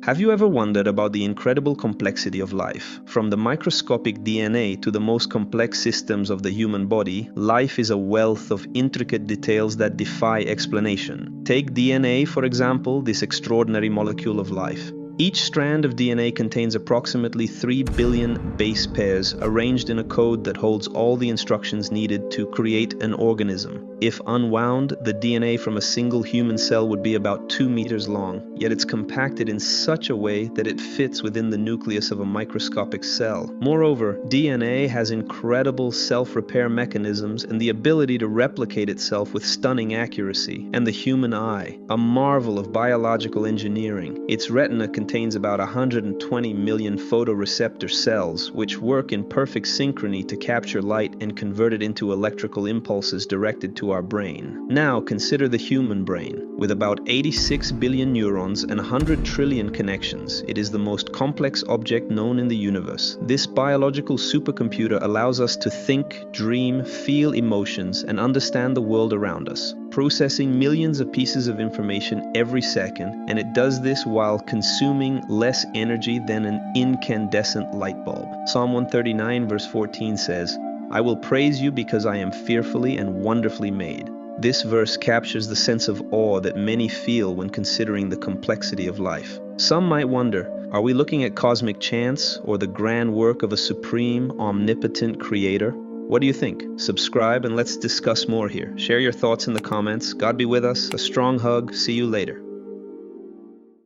Have you ever wondered about the incredible complexity of life? From the microscopic DNA to the most complex systems of the human body, life is a wealth of intricate details that defy explanation. Take DNA, for example, this extraordinary molecule of life. Each strand of DNA contains approximately 3 billion base pairs arranged in a code that holds all the instructions needed to create an organism. If unwound, the DNA from a single human cell would be about 2 meters long, yet it's compacted in such a way that it fits within the nucleus of a microscopic cell. Moreover, DNA has incredible self-repair mechanisms and the ability to replicate itself with stunning accuracy. And the human eye, a marvel of biological engineering. Its retina contains about 120 million photoreceptor cells, which work in perfect synchrony to capture light and convert it into electrical impulses directed to our brain. Now consider the human brain. With about 86 billion neurons and 100 trillion connections, it is the most complex object known in the universe. This biological supercomputer allows us to think, dream, feel emotions, and understand the world around us, processing millions of pieces of information every second, and it does this while consuming less energy than an incandescent light bulb. Psalm 139 verse 14 says, "I will praise you because I am fearfully and wonderfully made." This verse captures the sense of awe that many feel when considering the complexity of life. Some might wonder, are we looking at cosmic chance or the grand work of a supreme, omnipotent creator? What do you think? Subscribe and let's discuss more here. Share your thoughts in the comments. God be with us. A strong hug. See you later.